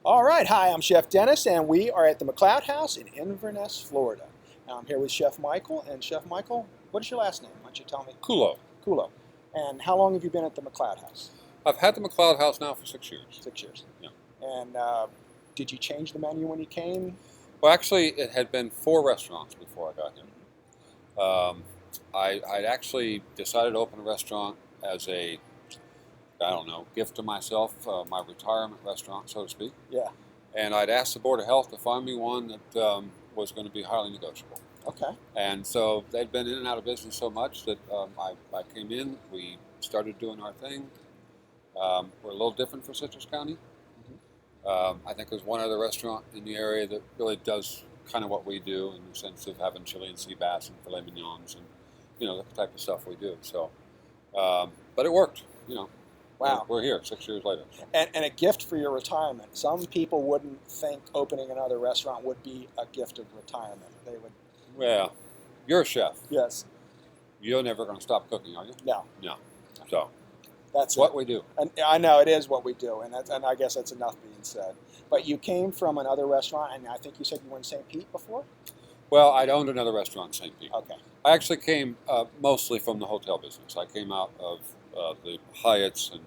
All right, hi, I'm Chef Dennis, and we are at the McLeod House in Inverness, Florida. Now, I'm here with Chef Michael, and Chef Michael, what is your last name? Why don't you tell me? Kulow. Kulow. And how long have you been at the McLeod House? I've had the McLeod House now for 6 years. 6 years. Yeah. And did you change the menu when you came? Well, actually, it had been 4 restaurants before I got here. I'd actually decided to open a restaurant as a, I don't know, gift to myself, my retirement restaurant, so to speak. Yeah. And I'd asked the Board of Health to find me one that was going to be highly negotiable. Okay. And so they'd been in and out of business so much that I came in, we started doing our thing. We're a little different for Citrus County. I think there's one other restaurant in the area that really does kind of what we do in the sense of having chili and sea bass and filet mignons and, you know, the type of stuff we do. So, but it worked, you know. Wow. We're here 6 years later. And a gift for your retirement. Some people wouldn't think opening another restaurant would be a gift of retirement. They would. Well, you're a chef. Yes. You're never going to stop cooking, are you? No. No. So That's what it. we do. And I know it is what we do, and I guess that's enough being said. But you came from another restaurant, and I think you said you were in St. Pete before? Well, I'd owned another restaurant in St. Pete. Okay. I actually came mostly from the hotel business. I came out of the Hyatts and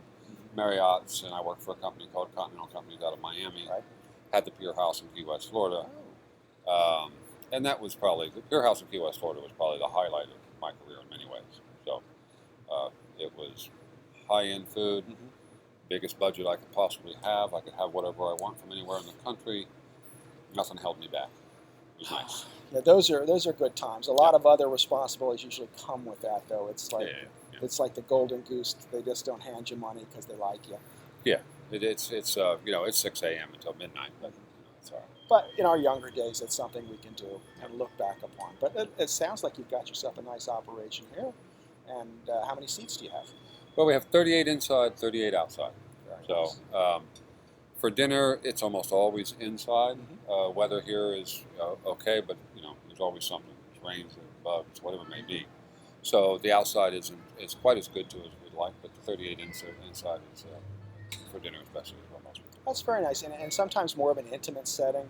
Marriott's, and I worked for a company called Continental Companies out of Miami. Right. Had the Pier House in Key West, Florida. And that was probably, the Pier House in Key West, Florida was probably the highlight of my career in many ways. So it was high-end food, biggest budget I could possibly have. I could have whatever I want from anywhere in the country. Nothing held me back. It was nice. Yeah, those are good times. A lot of other responsibilities usually come with that, though. It's like it's like the golden goose. They just don't hand you money because they like you. Yeah, it's you know, it's 6 a.m. until midnight, but you know, it's all right. But in our younger days, it's something we can do and look back upon. But it sounds like you've got yourself a nice operation here. And how many seats do you have? Well, we have 38 inside, 38 outside. Very nice. For dinner, it's almost always inside. Weather here is okay, but you know, there's always something. It's rains or bugs, whatever it may be. So the outside isn't quite as good to as we'd like, but the 38 inside is for dinner especially is what most people do. That's very nice, and sometimes more of an intimate setting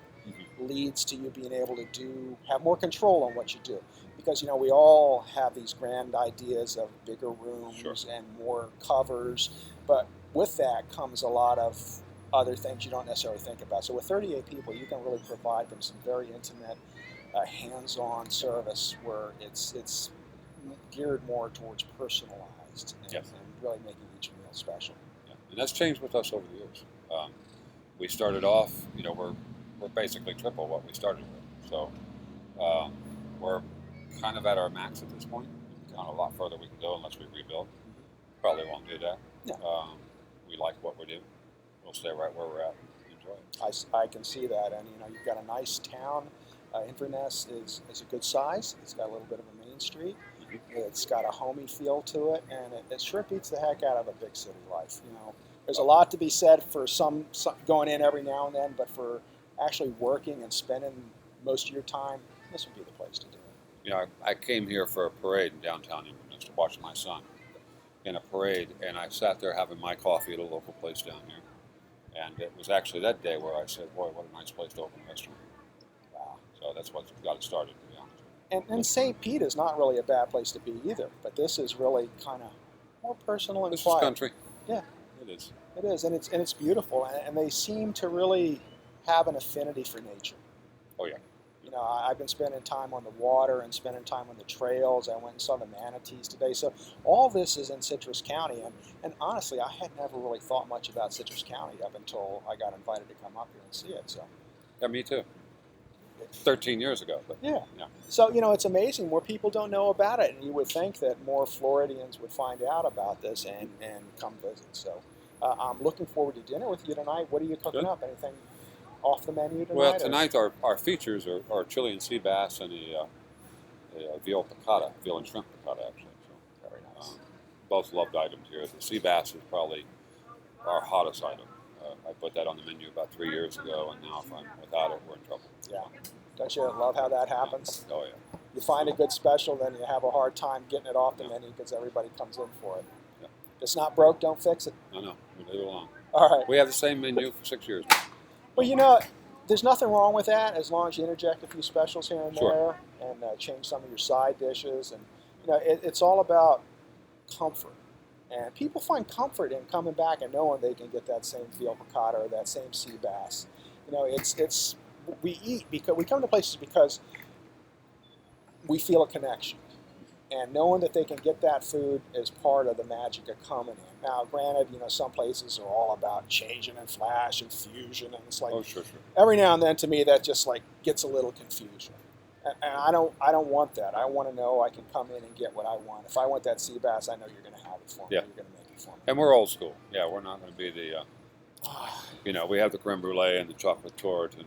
leads to you being able to have more control on what you do, because you know we all have these grand ideas of bigger rooms and more covers, but with that comes a lot of other things you don't necessarily think about. So with 38 people, you can really provide them some very intimate, hands-on service where it's geared more towards personalized and really making each meal special. Yeah. And that's changed with us over the years. We started off, you know, we're basically triple what we started with. So we're kind of at our max at this point. Not a lot further we can go unless we rebuild. Probably won't do that. Yeah. We like what we do. We'll stay right where we're at and enjoy it. I can see that, and you know, you've got a nice town. Inverness is a good size. It's got a little bit of a main street. It's got a homey feel to it, and it sure beats the heck out of a big city life. You know, there's a lot to be said for some going in every now and then, but for actually working and spending most of your time, this would be the place to do it. You know, I came here for a parade in downtown Inverness to watch my son in a parade, and I sat there having my coffee at a local place down here. And it was actually that day where I said, boy, what a nice place to open a restaurant. Wow. So that's what got it started, to be honest. And St. Pete is not really a bad place to be either, but this is really kind of more personal and this quiet. This is country. Yeah. It is. It is, and it's beautiful, and they seem to really have an affinity for nature. Oh, yeah. You know, I've been spending time on the water and spending time on the trails. I went and saw the manatees today. So all this is in Citrus County, and honestly, I had never really thought much about Citrus County up until I got invited to come up here and see it. So. Yeah, me too. 13 years ago. But yeah. So, you know, it's amazing. More people don't know about it, and you would think that more Floridians would find out about this and come visit. So I'm looking forward to dinner with you tonight. What are you cooking up? Anything off the menu tonight? Well, tonight our features are chili and sea bass and a veal piccata, veal and shrimp piccata, actually. So, very nice. Both loved items here. The sea bass is probably our hottest item. I put that on the menu about 3 years ago, and now if I'm without it, we're in trouble. Yeah. Don't you love how that happens? Oh, yeah. You find a good special, then you have a hard time getting it off the menu because everybody comes in for it. Yeah. If it's not broke, don't fix it. No, we leave it alone. All right. We have the same menu for 6 years now. Well, there's nothing wrong with that as long as you interject a few specials here and Sure. there and change some of your side dishes. And it's all about comfort. And people find comfort in coming back and knowing they can get that same veal piccata or that same sea bass. It's we eat because we come to places because we feel a connection. And knowing that they can get that food is part of the magic of coming in. Now, granted, some places are all about changing and flash and fusion, and it's like Oh, sure. every now and then to me that just like gets a little confusion. And I don't want that. I want to know I can come in and get what I want. If I want that sea bass, I know you're going to have it for me. Yeah. You're going to make it for me. And we're old school. Yeah, we're not going to be the, we have the creme brulee and the chocolate torte and,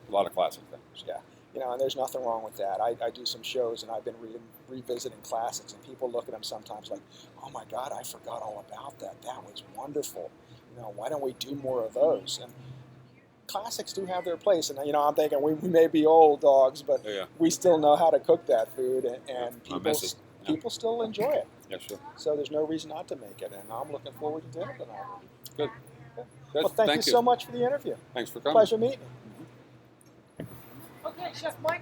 a lot of classic things. Yeah. And there's nothing wrong with that. I do some shows, and I've been revisiting classics, and people look at them sometimes like, oh my God, I forgot all about that. That was wonderful. Why don't we do more of those? And classics do have their place, and I'm thinking we may be old dogs, but we still know how to cook that food, and people still enjoy it. Yeah, sure. So there's no reason not to make it, and I'm looking forward to dinner tonight. Good. Well, thank you so much for the interview. Thanks for coming. Pleasure meeting you. Okay, Chef Mike.